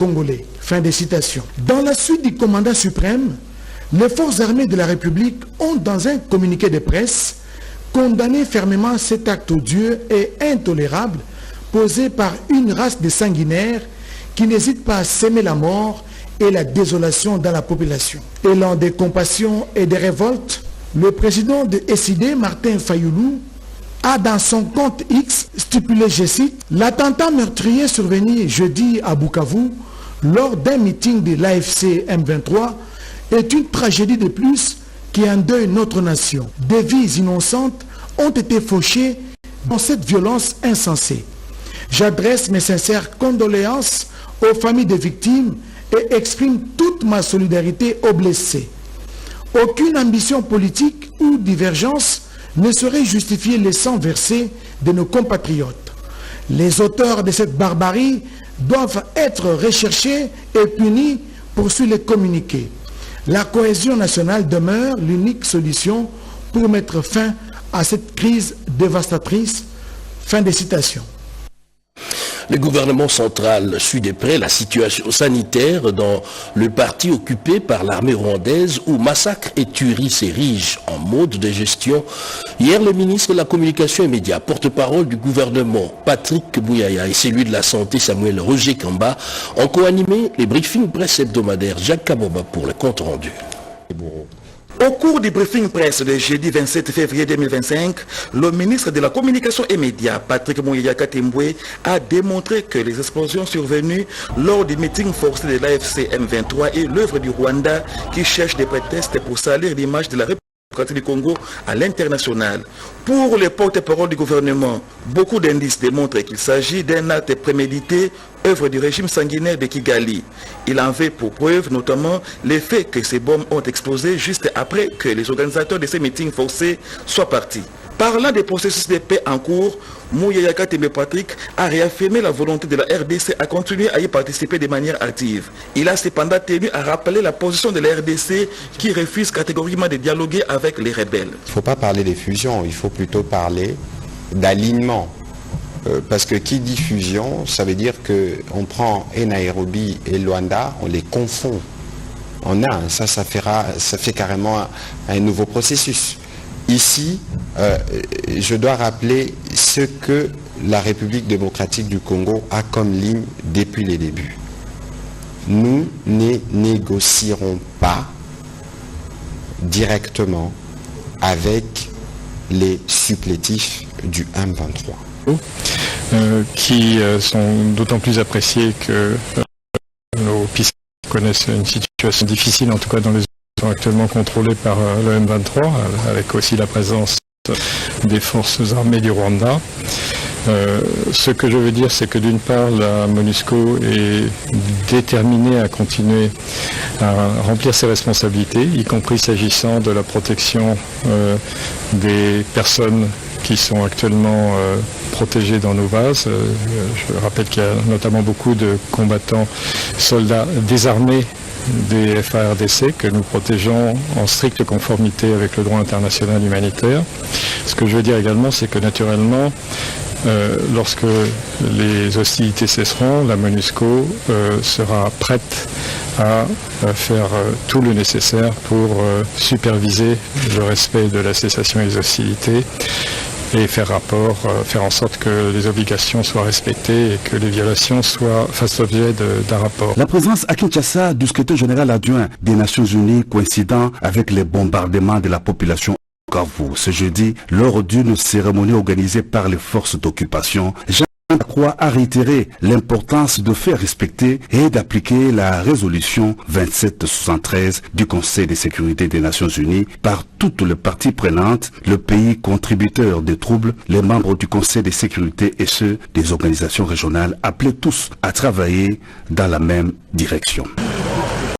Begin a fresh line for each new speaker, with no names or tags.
congolais. Fin de citation. Dans la suite du commandant suprême, les forces armées de la République ont, dans un communiqué de presse, condamné fermement cet acte odieux et intolérable posé par une race de sanguinaires qui n'hésite pas à semer la mort et la désolation dans la population. Élan de compassion et de révolte, le président de SID, Martin Fayoulou, a dans son compte X stipulé, je cite, « L'attentat meurtrier survenu jeudi à Bukavu lors d'un meeting de l'AFC M23 est une tragédie de plus qui endeuille notre nation. Des vies innocentes ont été fauchées dans cette violence insensée. J'adresse mes sincères condoléances aux familles des victimes et exprime toute ma solidarité aux blessés. Aucune ambition politique ou divergence ne saurait justifier le sang versé de nos compatriotes. Les auteurs de cette barbarie doivent être recherchés et punis, poursuit le communiqué. La cohésion nationale demeure l'unique solution pour mettre fin à cette crise dévastatrice. Fin de citation.
Le gouvernement central suit de près la situation sanitaire dans le parti occupé par l'armée rwandaise où massacre et tuerie s'érigent en mode de gestion. Hier, le ministre de la Communication et Médias, porte-parole du gouvernement, Patrick Bouyaya, et celui de la Santé, Samuel Roger Kamba, ont co-animé les briefings presse hebdomadaires Jacques Kaboba pour le compte rendu.
Au cours du briefing presse de jeudi 27 février 2025, le ministre de la Communication et Médias, Patrick Bouyaya Katembwe, a démontré que les explosions survenues lors du meeting forcé de l'AFC M23 est l'œuvre du Rwanda qui cherche des prétextes pour salir l'image de la République du Congo à l'international. Pour les porte-parole du gouvernement, beaucoup d'indices démontrent qu'il s'agit d'un acte prémédité, œuvre du régime sanguinaire de Kigali. Il en fait pour preuve notamment les faits que ces bombes ont explosé juste après que les organisateurs de ces meetings forcés soient partis. Parlant des processus de paix en cours, Bouyaya Katembwe Patrick a réaffirmé la volonté de la RDC à continuer à y participer de manière active. Il a cependant tenu à rappeler la position de la RDC qui refuse catégoriquement de dialoguer avec les rebelles.
Il ne faut pas parler de fusion, il faut plutôt parler d'alignement. Parce que qui dit fusion, ça veut dire qu'on prend Nairobi et Luanda, on les confond en un. Ça fait carrément un nouveau processus. Ici, je dois rappeler ce que la République démocratique du Congo a comme ligne depuis les débuts. Nous ne négocierons pas directement avec les supplétifs du M23.
Qui sont d'autant plus appréciés que nos pistes connaissent une situation difficile, en tout cas dans les sont actuellement contrôlés par le M23, avec aussi la présence des forces armées du Rwanda. Ce que je veux dire, c'est que d'une part, la MONUSCO est déterminée à continuer à remplir ses responsabilités, y compris s'agissant de la protection des personnes qui sont actuellement protégés dans nos bases. Je rappelle qu'il y a notamment beaucoup de combattants, soldats désarmés des FARDC que nous protégeons en stricte conformité avec le droit international humanitaire. Ce que je veux dire également, c'est que naturellement, lorsque les hostilités cesseront, la MONUSCO sera prête à faire tout le nécessaire pour superviser le respect de la cessation des hostilités et faire en sorte que les obligations soient respectées et que les violations fassent l'objet d'un rapport.
La présence à Kinshasa du secrétaire général adjoint des Nations Unies coïncidant avec les bombardements de la population ce jeudi, lors d'une cérémonie organisée par les forces d'occupation, Jean Croix a réitéré l'importance de faire respecter et d'appliquer la résolution 2773 du Conseil de sécurité des Nations Unies par toutes les parties prenantes, le pays contributeur des troubles, les membres du Conseil de sécurité et ceux des organisations régionales appelés tous à travailler dans la même direction.